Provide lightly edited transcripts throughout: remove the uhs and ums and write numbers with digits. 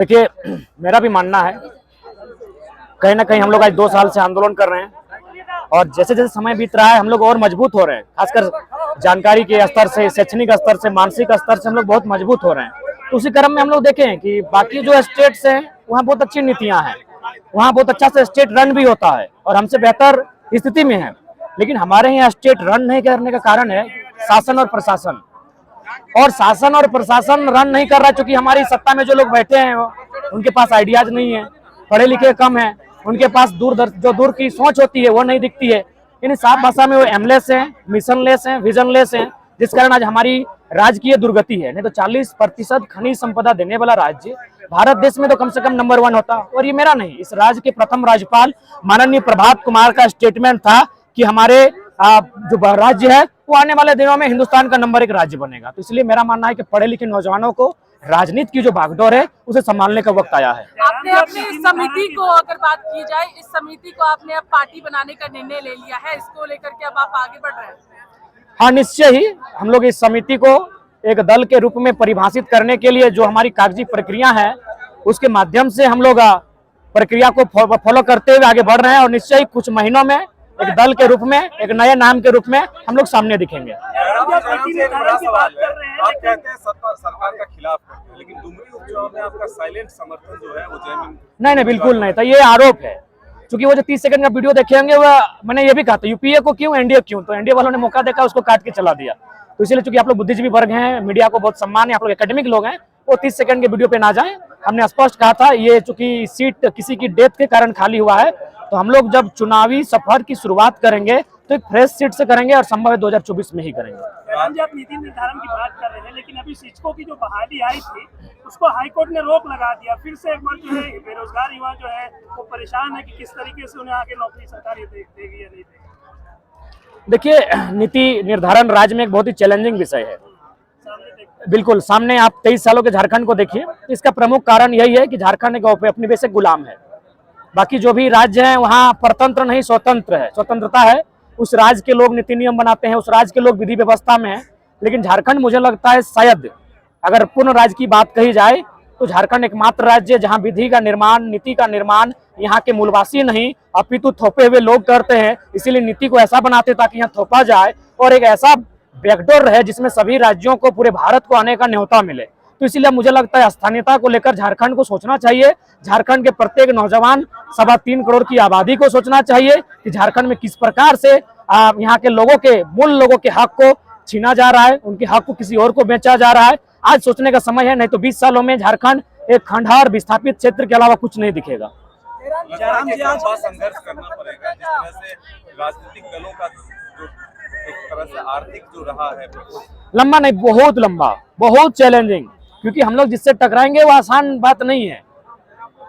देखिए, मेरा भी मानना है, कहीं ना कहीं हम लोग आज 2 साल से आंदोलन कर रहे हैं और जैसे जैसे समय बीत रहा है हम लोग और मजबूत हो रहे हैं। खासकर जानकारी के स्तर से, शैक्षणिक स्तर से, मानसिक स्तर से हम लोग बहुत मजबूत हो रहे हैं। तो उसी क्रम में हम लोग देखें कि बाकी जो स्टेट्स हैं वहाँ बहुत अच्छी नीतियाँ हैं, वहाँ बहुत अच्छा से स्टेट रन भी होता है और हमसे बेहतर स्थिति में है। लेकिन हमारे यहाँ स्टेट रन नहीं करने का कारण है शासन और प्रशासन। और शासन और प्रशासन रन नहीं कर रहा क्योंकि हमारी सत्ता में जो लोग बैठे हैं उनके पास आइडियाज नहीं है, पढ़े लिखे कम है, उनके पास दूर की सोच होती है वो नहीं दिखती है। यानी साफ भाषा में वो एमलेस हैं, मिशनलेस हैं, विजनलेस हैं, जिस कारण आज हमारी राजकीय दुर्गति है। नहीं तो 40% खनिज संपदा देने वाला राज्य भारत देश में तो कम से कम नंबर 1 होता। और ये मेरा नहीं, इस राज्य के प्रथम राज्यपाल माननीय प्रभात कुमार का स्टेटमेंट था कि हमारे जो राज्य है वो आने वाले दिनों में हिंदुस्तान का नंबर 1 राज्य बनेगा। तो इसलिए मेरा मानना है कि पढ़े लिखे नौजवानों को राजनीति की जो भागदौड़ है उसे संभालने का वक्त आया है। आपने अपनी समिति को अगर बात की जाए, इस समिति को आपने अब पार्टी बनाने का निर्णय ले लिया है, इसको लेकर के अब आप आगे बढ़ रहे हैं? हाँ, निश्चय ही हम लोग इस समिति को एक दल के रूप में परिभाषित करने के लिए जो हमारी कागजी प्रक्रिया है उसके माध्यम से हम लोग प्रक्रिया को फॉलो करते हुए आगे बढ़ रहे हैं और निश्चय ही कुछ महीनों में एक दल के रूप में, एक नए नाम के रूप में हम लोग सामने दिखेंगे। आप कहते हैं सरकार का खिलाफ करते हैं, लेकिन डुमरी उपचुनाव में आपका साइलेंट समर्थन जो है वो जयमिन नहीं, बिल्कुल नहीं था, ये आरोप है। क्योंकि वो जो 30 सेकंड का वीडियो देखे होंगे वो मैंने ये भी कहा था यूपीए को क्यों, एनडीए क्यों, तो एनडीए वालों ने मौका देखा उसको काट के चला दिया। तो इसलिए चूंकि आप लोग बुद्धिजीवी वर्ग हैं, मीडिया को बहुत सम्मान है, आप लोग एकेडमिक लोग हैं, वो 30 सेकंड के वीडियो पे ना जाएं। हमने स्पष्ट कहा था ये चूंकि सीट किसी की डेथ के कारण खाली हुआ है तो हम लोग जब चुनावी सफर की शुरुआत करेंगे तो एक फ्रेश सीट से करेंगे और संभव है 2024 में ही करेंगे। आप नीति निर्धारण की बात कर रहे हैं, लेकिन अभी शिक्षकों की जो बहाली आई थी उसको हाईकोर्ट ने रोक लगा दिया। फिर से एक बार जो है बेरोजगार युवा जो है वो परेशान है कि किस तरीके से उन्हें आगे नौकरी सरकार देगी या नहीं देगी। देखिए, नीति निर्धारण राज्य में एक बहुत ही चैलेंजिंग विषय है। बिल्कुल सामने आप 23 सालों के झारखंड को देखिए, इसका प्रमुख कारण यही है कि झारखंड एक औपनिवेशिक गुलाम है। बाकी जो भी राज्य हैं वहाँ परतंत्र नहीं, स्वतंत्र है, स्वतंत्रता है। उस राज्य के लोग नीति नियम बनाते हैं, उस राज्य के लोग विधि व्यवस्था में है। लेकिन झारखंड मुझे लगता है शायद अगर पूर्ण राज्य की बात कही जाए तो झारखंड एकमात्र राज्य जहाँ विधि का निर्माण, नीति का निर्माण यहाँ के मूलवासी नहीं अपितु थोपे हुए लोग करते हैं। इसीलिए नीति को ऐसा बनाते ताकि यहाँ थोपा जाए और एक ऐसा बैकडोर रहे जिसमें सभी राज्यों को, पूरे भारत को आने का न्योता मिले। तो इसीलिए मुझे लगता है स्थानीयता को लेकर झारखंड को सोचना चाहिए। झारखंड के प्रत्येक नौजवान 3.25 करोड़ की आबादी को सोचना चाहिए कि झारखंड में किस प्रकार से यहाँ के लोगों के, मूल लोगों के हक को छीना जा रहा है, उनके हक को किसी और को बेचा जा रहा है। आज सोचने का समय है, नहीं तो 20 सालों में झारखंड एक खंडहर विस्थापित क्षेत्र के अलावा कुछ नहीं दिखेगा। संघर्ष करना पड़ेगा जिस तरह से राजनीतिक दलों का जो एक तरह से आर्थिक जो रहा है लंबा नहीं, बहुत लंबा, बहुत चैलेंजिंग, क्योंकि हम लोग जिससे टकराएंगे वो आसान बात नहीं है,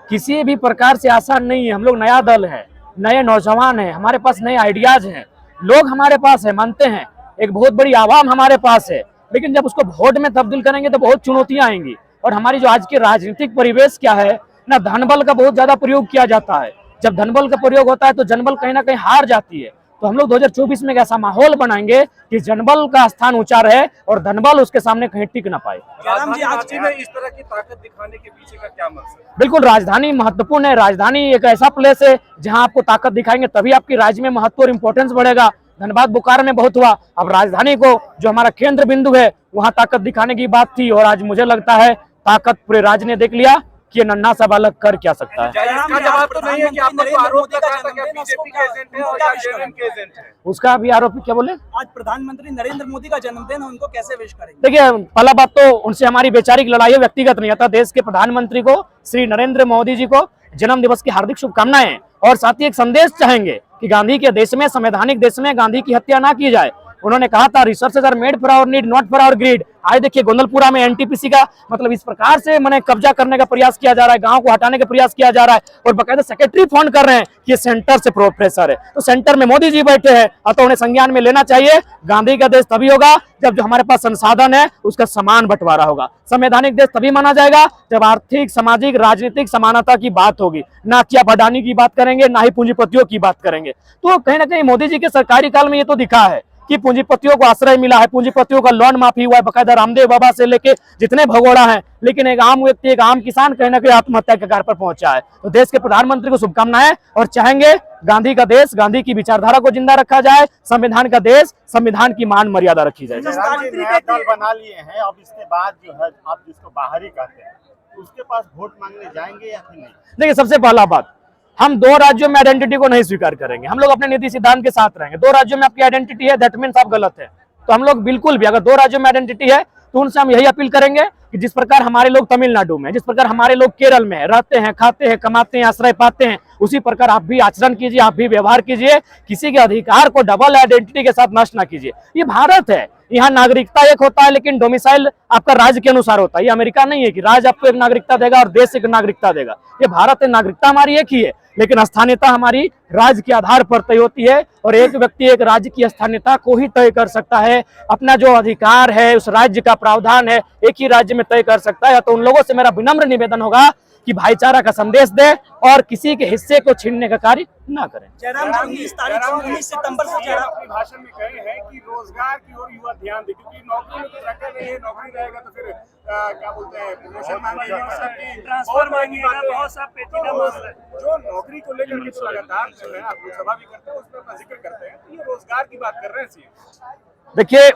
किसी भी प्रकार से आसान नहीं है। हम लोग नया दल है, नए नौजवान हैं, हमारे पास नए आइडियाज हैं, लोग हमारे पास है, मानते हैं, एक बहुत बड़ी आवाम हमारे पास है। लेकिन जब उसको वोट में तब्दील करेंगे तो बहुत चुनौतियां आएंगी। और हमारी जो आज की राजनीतिक परिवेश क्या है ना, धनबल का बहुत ज्यादा प्रयोग किया जाता है। जब धनबल का प्रयोग होता है तो जनबल कहीं ना कहीं हार जाती है। तो हम लोग 2024 में एक ऐसा माहौल बनाएंगे कि जनबल का स्थान ऊंचा रहे और धनबल उसके सामने कहीं टिक ना पाए। राजधानी में इस तरह की ताकत दिखाने के पीछे का क्या मकसद है? बिल्कुल, राजधानी महत्वपूर्ण है। राजधानी एक ऐसा प्लेस है जहां आपको ताकत दिखाएंगे तभी आपकी राज्य में महत्व और इम्पोर्टेंस बढ़ेगा। धनबाद बोकारो में बहुत हुआ, अब राजधानी को जो हमारा केंद्र बिंदु है वहां ताकत दिखाने की बात थी और आज मुझे लगता है ताकत पूरे राज्य ने देख लिया कि ये नन्हा सा बालक कर क्या सकता है। इसका जवाब तो नहीं है कि आप लोग आरोप लगा रहे हैं कि बीजेपी के एजेंट हैं और या जेएमएम के एजेंट हैं। उसका भी आरोप क्या बोले? आज प्रधानमंत्री नरेंद्र मोदी का जन्मदिन है, उनको कैसे विश करेंगे? देखिए, पहला बात तो उनसे हमारी वैचारिक लड़ाई है, व्यक्तिगत नहीं आता। देश के प्रधानमंत्री को, श्री नरेंद्र मोदी जी को जन्म दिवस की हार्दिक शुभकामनाएं और साथ ही एक संदेश चाहेंगे कि गांधी के देश में, संवैधानिक देश में गांधी की हत्या ना की जाए। उन्होंने कहा था resources are made for our need, not for our greed. आज देखिए गोंदलपुरा में एनटीपीसी का मतलब इस प्रकार से मैंने कब्जा करने का प्रयास किया जा रहा है, गांव को हटाने का प्रयास किया जा रहा है और बकायदा सेक्रेटरी फोन कर रहे हैं कि ये सेंटर से प्रोफेसर है। तो सेंटर में मोदी जी बैठे हैं, अतः उन्हें संज्ञान में लेना चाहिए। गांधी का देश तभी होगा जब जो हमारे पास संसाधन है उसका समान बंटवारा होगा। संवैधानिक देश तभी माना जाएगा जब आर्थिक, सामाजिक, राजनीतिक समानता की बात होगी, ना कि आप अडानी की बात करेंगे, ना ही पूंजीपतियों की बात करेंगे। तो कहीं ना कहीं मोदी जी के सरकारी काल में ये तो दिखा है कि पूंजीपतियों को आश्रय मिला है, पूंजीपतियों का लोन माफी हुआ है, बकायदा रामदेव बाबा से लेके जितने भगोड़ा हैं, लेकिन एक आम व्यक्ति, एक आम किसान कहीं ना कहीं आत्महत्या के कगार पर पहुंचा है। तो देश के प्रधानमंत्री को शुभकामनाएं और चाहेंगे गांधी का देश, गांधी की विचारधारा को जिंदा रखा जाए, संविधान का देश, संविधान की मान मर्यादा रखी जाए। नया दल बना लिए हैं, अब इसके बाद जो है आप जिसको बाहरी कहते हैं उसके पास वोट मांगने जाएंगे या फिर नहीं? देखिए, सबसे पहला बात, हम दो राज्यों में आइडेंटिटी को नहीं स्वीकार करेंगे। हम लोग अपने नीति सिद्धांत के साथ रहेंगे। दो राज्यों में आपकी आइडेंटिटी है, दैट मीन्स आप गलत है। तो हम लोग बिल्कुल भी, अगर दो राज्यों में आइडेंटिटी है तो उनसे हम यही अपील करेंगे कि जिस प्रकार हमारे लोग तमिलनाडु में, जिस प्रकार हमारे लोग केरल में रहते हैं, खाते हैं, कमाते हैं, आश्रय पाते हैं, उसी प्रकार आप भी आचरण कीजिए, आप भी व्यवहार कीजिए। किसी के अधिकार को डबल आइडेंटिटी के साथ नष्ट ना कीजिए। ये भारत है, यहाँ नागरिकता एक होता है लेकिन डोमिसाइल आपका राज्य के अनुसार होता है। ये अमेरिका नहीं है कि राज्य आपको एक नागरिकता देगा और देश एक नागरिकता देगा। ये भारत है, नागरिकता हमारी एक ही है, लेकिन स्थानीयता हमारी राज्य के आधार पर तय होती है और एक व्यक्ति एक राज्य की स्थानीयता को ही तय कर सकता है। अपना जो अधिकार है, उस राज्य का प्रावधान है, एक ही राज्य में तय कर सकता है। तो उन लोगों से मेरा विनम्र निवेदन होगा कि भाईचारा का संदेश दे और किसी के हिस्से को छीनने का कार्य ना करें। जयराम जी 19 सितंबर से जयराम अपने भाषण में कहे हैं कि रोजगार की ओर युवा ध्यान दे, क्योंकि नौकरी में तो रखा नहीं है, नौकरी रहेगा तो फिर क्या बोलते हैं, प्रमोशन मांगेंगे, ट्रांसफर मांगेगा, बहुत सा पेचीदा मसला है। जो नौकरी को लेकर के तो लगातार जो है आप लोकसभा भी करते हैं, उसमें अपना जिक्र करते हैं, तो ये रोजगार की बात कर रहे हैं। देखिए,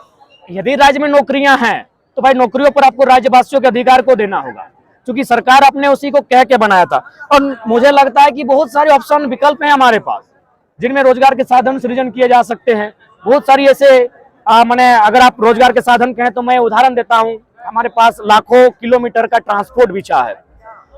यदि राज्य में नौकरियां हैं तो भाई नौकरियों पर आपको राज्यवासियों के अधिकार को देना होगा, क्योंकि सरकार अपने उसी को कह के बनाया था। और मुझे लगता है कि बहुत सारे ऑप्शन, विकल्प हैं हमारे पास जिनमें रोजगार के साधन सृजन किए जा सकते हैं। बहुत सारी ऐसे मैंने, अगर आप रोजगार के साधन कहें तो मैं उदाहरण देता हूं, हमारे पास लाखों किलोमीटर का ट्रांसपोर्ट बिछा है।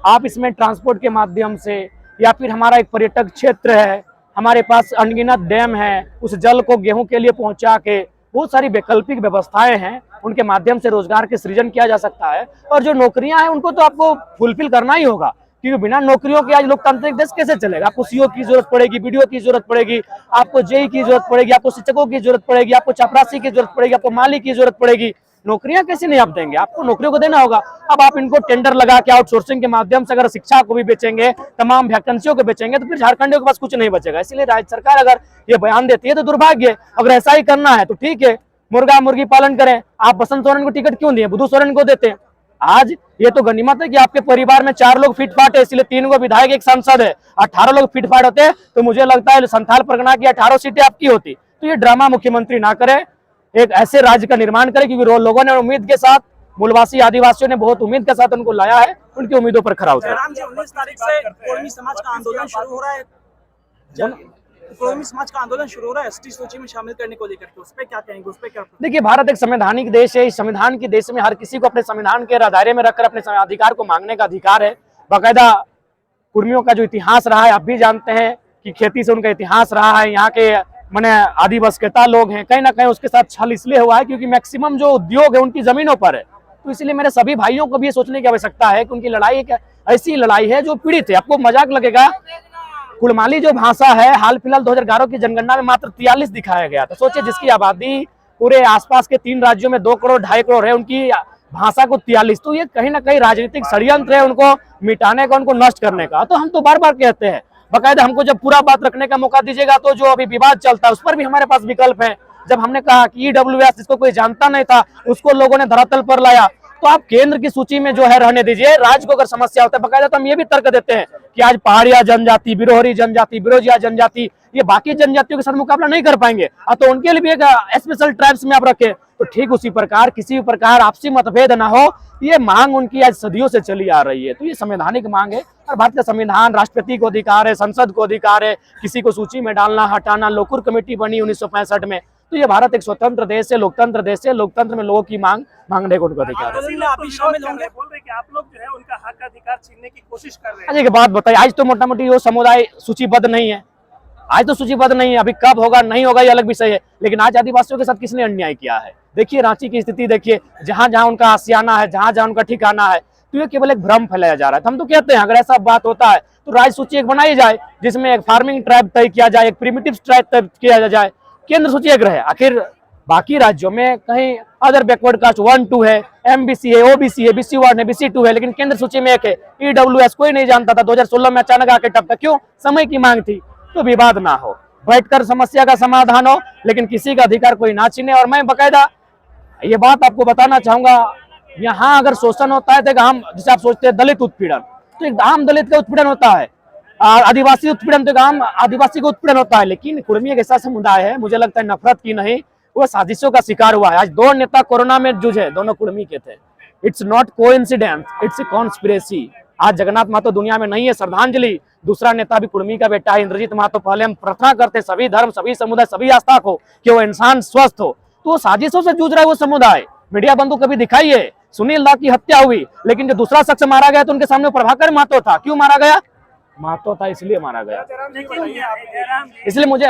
आप इसमें ट्रांसपोर्ट के माध्यम से, या फिर हमारा एक पर्यटक क्षेत्र है, हमारे पास अनगिनत डैम है, उस जल को गेहूं के लिए पहुंचा के बहुत सारी वैकल्पिक व्यवस्थाएं हैं, उनके माध्यम से रोजगार के सृजन किया जा सकता है। और जो नौकरियां हैं उनको तो आपको फुलफिल करना ही होगा, क्योंकि बिना नौकरियों के आज लोकतांत्रिक देश कैसे चलेगा। आपको सीओ की जरूरत पड़ेगी, बीडीओ की जरूरत पड़ेगी, आपको जेई की जरूरत पड़ेगी, आपको शिक्षकों की जरूरत पड़ेगी, आपको चपरासी की जरूरत पड़ेगी, आपको माली की जरूरत पड़ेगी। नौकरियां कैसे नहीं आप देंगे, आपको नौकरियों को देना होगा। अब आप इनको टेंडर लगा के आउटसोर्सिंग के माध्यम से अगर शिक्षा को भी बेचेंगे, तमाम वैकेंसियों को बेचेंगे, तो फिर झारखंडियों के पास कुछ नहीं बचेगा। इसलिए राज्य सरकार अगर ये बयान देती है तो दुर्भाग्य है। अगर ऐसा ही करना है तो ठीक है, मुर्गा मुर्गी पालन करें। आप बसंत सोरेन को टिकट क्यों दिए, बुधू सोरेन को देते हैं। आज ये तो गनीमत है कि आपके परिवार में 4 लोग फिटफाट है, इसलिए 3 को विधायक, एक सांसद है। 18 लोग फिटफाट होते तो मुझे लगता है संथाल परगना की 18 सीटें आपकी होती। तो ये ड्रामा मुख्यमंत्री ना करे, एक ऐसे राज्य का निर्माण करे, क्योंकि लोगों ने उम्मीद के साथ, मूलवासी आदिवासियों ने बहुत उम्मीद के साथ उनको लाया है, उनकी उम्मीदों पर खरा उतरा। जयराम जी 19 तारीख से कोमी समाज का आंदोलन शुरू हो रहा है, कोमी समाज का आंदोलन शुरू हो रहा है एसटी सूची में शामिल करने को लेकर के, उस पर क्या कहेंगे, उस पर क्या? देखिए, भारत एक संवैधानिक देश है। इस संविधान के देश में हर किसी को अपने संविधान के दायरे में रखकर अपने अधिकार को मांगने का अधिकार है। बाकायदा कुर्मियों का जो इतिहास रहा है, आप भी जानते हैं कि खेती से उनका इतिहास रहा है। यहाँ के माने आदिवासीता लोग हैं, कहीं ना कहीं उसके साथ छल इसलिए हुआ है क्योंकि मैक्सिमम जो उद्योग है उनकी जमीनों पर है। तो इसलिए मेरे सभी भाइयों को भी ये सोचने की आवश्यकता है कि उनकी लड़ाई एक ऐसी लड़ाई है जो पीड़ित है। आपको मजाक लगेगा, कुड़माली जो भाषा है, हाल फिलहाल 2011 की जनगणना में मात्र 43 दिखाया गया था। सोचिए, जिसकी आबादी पूरे आसपास के 3 राज्यों में 2 करोड़ 2.5 करोड़ है, उनकी भाषा को 43। तो ये कहीं ना कहीं राजनीतिक षड्यंत्र है उनको मिटाने का, उनको नष्ट करने का। तो हम तो बार बार कहते हैं, बाकायदा हमको जब पूरा बात रखने का मौका दीजिएगा तो जो अभी विवाद चलता है उस पर भी हमारे पास विकल्प है। जब हमने कहा कि EWS, जिसको कोई जानता नहीं था, उसको लोगों ने धरातल पर लाया, तो आप केंद्र की सूची में जो है रहने दीजिए। राज्य को अगर समस्या होता है, बाकायदा तो हम ये भी तर्क देते हैं कि आज पहाड़िया जनजाति, बिरोहरी जनजाति, बिरोजिया जनजाति, ये बाकी जनजातियों के साथ मुकाबला नहीं कर पाएंगे, तो उनके लिए भी एक स्पेशल ट्राइब्स में आप रखें। तो ठीक उसी प्रकार किसी भी प्रकार आपसी मतभेद ना हो, ये मांग उनकी आज सदियों से चली आ रही है। तो ये संवैधानिक मांग है और भारत का संविधान, राष्ट्रपति को अधिकार है, संसद को अधिकार है किसी को सूची में डालना, हटाना। लोकुर कमेटी बनी 1965 में। तो ये भारत एक स्वतंत्र देश है, लोकतंत्र देश है। लोकतंत्र में लोगों की मांग मांगने को उनको अधिकार है। आप भी शामिल होंगे, बोल रहे कि आप लोग जो है उनका हक अधिकार छीनने की कोशिश कर रहे हैं। आज एक बात बताइए, आज तो मोटा मोटी वो समुदाय सूचीबद्ध नहीं है, आज तो सूचीबद्ध नहीं है। अभी कब होगा नहीं होगा ये अलग विषय है, लेकिन आज आदिवासियों के साथ किसने अन्याय किया है? देखिए रांची की स्थिति देखिए, जहां जहां उनका आशियाना है, जहां जहां उनका ठिकाना है, तो ये केवल एक भ्रम फैलाया जा रहा है। तो हम तो कहते हैं अगर ऐसा बात होता है तो राज्य सूची एक बनाई जाए, जिसमें एक फार्मिंग ट्राइब तय किया जाए, एक प्रिमिटिव ट्राइब तय किया जाए, केंद्र सूची एक रहे। आखिर बाकी राज्यों में कहीं अदर बैकवर्ड कास्ट 1-2 है, MBC है, OBC है, BC 1 है, BC 2 है, लेकिन केंद्र सूची में एक है। EWS कोई नहीं जानता था, 2016 में अचानक आके टपका। क्यों? समय की मांग थी। तो विवाद ना हो, बैठकर समस्या का समाधान हो, लेकिन किसी का अधिकार कोई ना छीने। और मैं बकायदा ये बात आपको बताना चाहूंगा, यहाँ अगर शोषण होता है तो एक आम, जैसे आप सोचते हैं दलित उत्पीड़न, तो एक आम दलित का उत्पीड़न होता है, आदिवासी उत्पीड़न तो एक आम आदिवासी का उत्पीड़न होता है। लेकिन कुर्मी एक ऐसा समुदाय है, मुझे लगता है नफरत की नहीं, वो साजिशों का शिकार हुआ है। आज 2 नेता कोरोना में जूझे, दोनों कुर्मी के थे। It's not coincidence, it's a conspiracy. आज जगन्नाथ महतो दुनिया में नहीं है, श्रद्धांजलि। दूसरा नेता भी कुर्मी का बेटा है, इंद्रजीत महतो। पहले हम प्रार्थना करते सभी धर्म, सभी समुदाय, सभी आस्था को कि वो इंसान स्वस्थ हो, तो वो साजिशों से जूझ रहा है वो समुदाय। मीडिया बंधु कभी दिखाइए, सुनील दा की हत्या हुई, लेकिन जो दूसरा शख्स मारा गया तो उनके सामने प्रभाकर महतो था। क्यों मारा गया? महतो था इसलिए मारा गया। इसलिए मुझे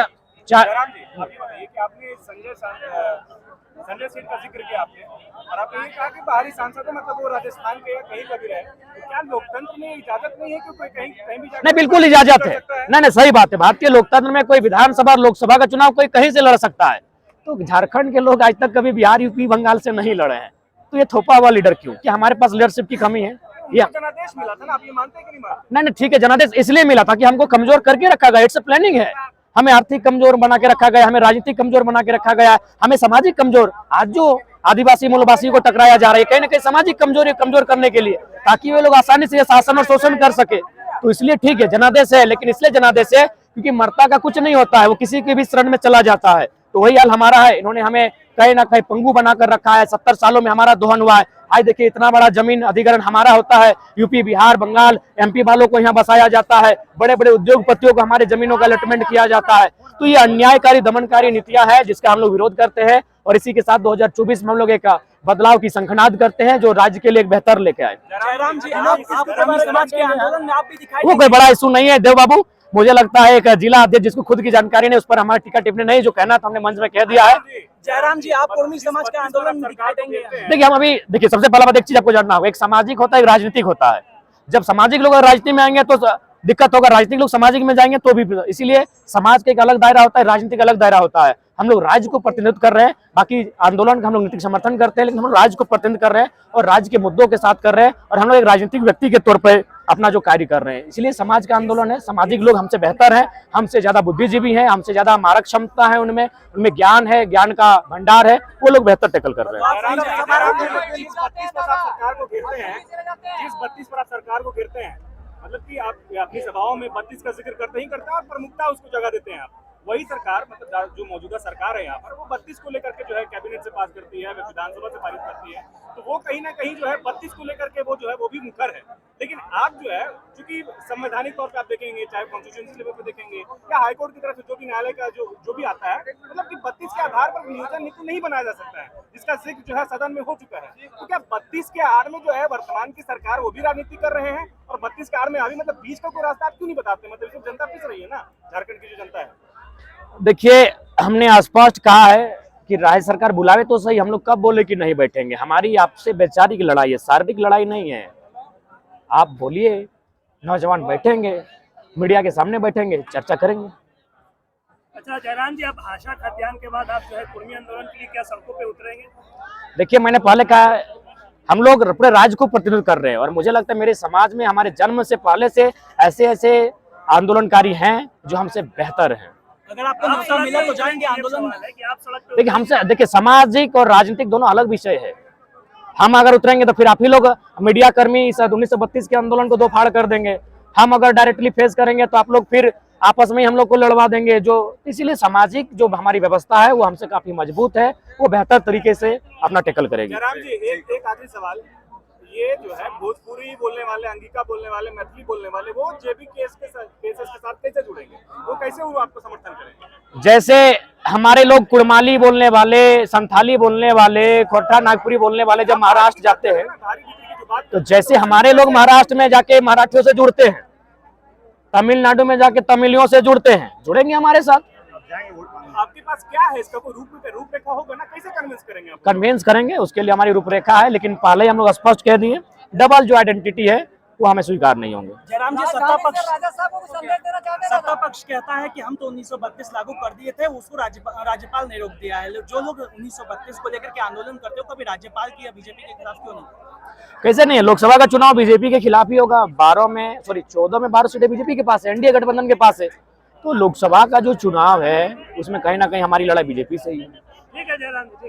जयराम जी, आप ये बताइए कि आपने संजय सिंह का जिक्र किया आपने, और आपने ये कहा कि बाहरी सांसद है, मतलब वो राजस्थान के या कहीं का भी रहे, तो क्या लोकतंत्र में इजाजत नहीं है कि कोई कहीं कहीं भी नहीं, बिल्कुल इजाजत है। नहीं, सही बात है। भारतीय लोकतंत्र में कोई विधानसभा लोकसभा का चुनाव कोई कहीं से लड़ सकता है। तो झारखंड के लोग आज तक कभी बिहार, यूपी, बंगाल से नहीं लड़े हैं, तो ये थोपा हुआ लीडर क्यों? कि हमारे पास लीडरशिप की कमी है? जनादेश मिला था ना, आप ये मानते हैं कि नहीं मानते? नहीं, ठीक है, जनादेश इसलिए मिला था कि हमको कमजोर करके रखा गया। इट्स प्लानिंग है। हमें आर्थिक कमजोर बना के रखा गया, हमें राजनीतिक कमजोर बना के रखा गया, हमें सामाजिक कमजोर। आज जो आदिवासी मूलवासियों को टकराया जा रहा है, कहीं ना कहीं सामाजिक कमजोरी कमजोर करने के लिए, ताकि वे लोग आसानी से शासन और शोषण कर सके। तो इसलिए ठीक है, जनादेश है, लेकिन इसलिए जनादेश है क्योंकि मरता का कुछ नहीं होता है, वो किसी के भी शरण में चला जाता है। तो वही हाल हमारा है। इन्होंने हमें कहीं ना कहीं पंगु बनाकर रखा है। 70 सालों में हमारा दोहन हुआ है। आज देखिए, इतना बड़ा जमीन अधिग्रहण हमारा होता है, यूपी, बिहार, बंगाल, एमपी वालों को यहाँ बसाया जाता है, बड़े बड़े उद्योगपतियों को हमारे जमीनों का अलॉटमेंट किया जाता है। तो ये अन्यायकारी, दमनकारी नीतियां हैं जिसका हम लोग विरोध करते हैं, और इसी के साथ 2024 में हम लोग एक बदलाव की शंखनाद करते हैं जो राज्य के लिए एक बेहतर लेके आए। जयराम जी, आप समाज के आंदोलन में आप भी दिखाई वो कोई बड़ा इशू नहीं है देव बाबू। मुझे लगता है एक जिला अध्यक्ष जिसको खुद की जानकारी नहीं, उस पर हमारी टिकट टिप्पणी नहीं, जो कहना था हमने मंच में कह दिया है। जयराम जी, आप कुर्मी समाज के आंदोलन में दिखाई देंगे? देखिए, हम अभी देखिए, सबसे पहला बात एक चीज आपको जानना होगा, एक सामाजिक होता है, एक राजनीतिक होता है। जब सामाजिक लोग राजनीति में आएंगे तो दिक्कत होगा, राजनीतिक लोग सामाजिक में जाएंगे तो भी। इसीलिए समाज का एक अलग दायरा होता है, राजनीतिक अलग दायरा होता है। हम लोग राज्य को प्रतिनिधित्व कर रहे हैं, बाकी आंदोलन का हम लोग नीतिक समर्थन करते हैं, लेकिन हम लोग राज्य को प्रतिनिधित्व कर रहे हैं और राज्य के मुद्दों के साथ कर रहे हैं, और हम लोग एक राजनीतिक व्यक्ति के तौर पर अपना जो कार्य कर रहे हैं। इसलिए समाज का आंदोलन है, सामाजिक लोग हमसे बेहतर हैं, हमसे ज्यादा बुद्धिजीवी हैं, हमसे ज्यादा मारक क्षमता है, उनमें ज्ञान है, ज्ञान का भंडार है, वो लोग बेहतर टैकल कर रहे हैं। जिस 32 पर आप सरकार को घेरते हैं, मतलब कि आप अपनी सभाओं में 32 का जिक्र करते ही करते हैं और प्रमुखता उसको जगह देते हैं आप। वही सरकार, मतलब जो मौजूदा सरकार है यहाँ पर, वो 32 को लेकर के जो है कैबिनेट से पास करती है, विधानसभा से पारित करती है, तो वो कहीं ना कहीं जो है 32 को लेकर के वो जो है वो भी मुखर है। लेकिन आप जो है, चूंकि संवैधानिक तौर पे आप देखेंगे, चाहे कॉन्स्टिट्यूशन लेवल पे देखेंगे या हाईकोर्ट की तरफ से जो भी न्यायालय का जो भी आता है, मतलब कि 32 के आधार पर नियोजन नीति नहीं बनाया जा सकता है, जिसका जिक्र जो है सदन में हो चुका है। तो क्या 32 के आड़ में जो है वर्तमान की सरकार वो भी राजनीति कर रहे हैं, और 32 के आड़ में अभी मतलब बीच का कोई रास्ता आप क्यों नहीं बताते? मतलब सिर्फ जनता पिस रही है ना, झारखंड की जो जनता है। देखिए, हमने स्पष्ट कहा है कि राज्य सरकार बुलावे तो सही, हम लोग कब बोले कि नहीं बैठेंगे। हमारी आपसे वैचारिक लड़ाई है, शारीरिक लड़ाई नहीं है। आप बोलिए, नौजवान बैठेंगे, मीडिया के सामने बैठेंगे, चर्चा करेंगे। अच्छा जयराम जी, आप आशा खाद्यान्न के बाद आप जो है कुर्मी आंदोलन के लिए क्या सड़कों पे उतरेंगे? देखिए, मैंने पहले कहा, हम लोग अपने राज्य को प्रतिनिधित्व कर रहे हैं, और मुझे लगता है मेरे समाज में हमारे जन्म से पहले से ऐसे आंदोलनकारी हैं जो हमसे बेहतर हैं। अगर आपको मौका मिला तो जाएंगे आंदोलन में? देखिए, हमसे देखिए, सामाजिक और राजनीतिक दोनों अलग विषय है। हम अगर उतरेंगे तो फिर आप ही लोग मीडिया कर्मी इस 1932 के आंदोलन को दो फाड़ कर देंगे। हम अगर डायरेक्टली फेस करेंगे तो आप लोग फिर आपस में हम लोग को लड़वा देंगे। जो इसीलिए सामाजिक जो हमारी व्यवस्था है वो हमसे काफी मजबूत है, वो बेहतर तरीके से अपना टैकल करेगी। जयराम जी, एक आखिरी सवाल, ये जो है भोजपुरी बोलने वाले, अंगिका बोलने वाले, मैथिली बोलने वाले, वो जेबी केसेस के साथ कैसे जुड़ेंगे? वो कैसे वो आपको समर्थन करेंगे? जैसे हमारे लोग कुड़माली बोलने वाले, संथाली बोलने वाले, खोरठा नागपुरी बोलने वाले जब महाराष्ट्र जाते हैं, तो जैसे हमारे लोग महाराष्ट्र में जाके मराठियों से जुड़ते हैं, तमिलनाडु में जाके तमिलियों से जुड़ते हैं, जुड़ेंगे हमारे साथ। आपके पास क्या है इसका कोई रूपरेखा होगा ना? कैसे कन्विंस करेंगे आप? कन्विंस करेंगे, उसके लिए हमारी रूपरेखा है, लेकिन पहले ही हम लोग स्पष्ट कह दिए, डबल जो आइडेंटिटी है वो हमें स्वीकार नहीं होंगे। जयराम जी, सत्ता पक्ष कहता है कि हम तो 1932 लागू कर दिए थे, उसको राज्यपाल ने रोक दिया है। जो लोग 1932 को लेकर के आंदोलन करते हो, कभी राज्यपाल की या बीजेपी के खिलाफ क्यों नहीं? कैसे नहीं है? लोकसभा का चुनाव बीजेपी के खिलाफ ही होगा। 14 में 12 सीटें बीजेपी के पास है, एनडीए गठबंधन के पास है। तो लोकसभा का जो चुनाव है उसमें कहीं ना कहीं हमारी लड़ाई बीजेपी से ही है। ठीक है जयराम जी।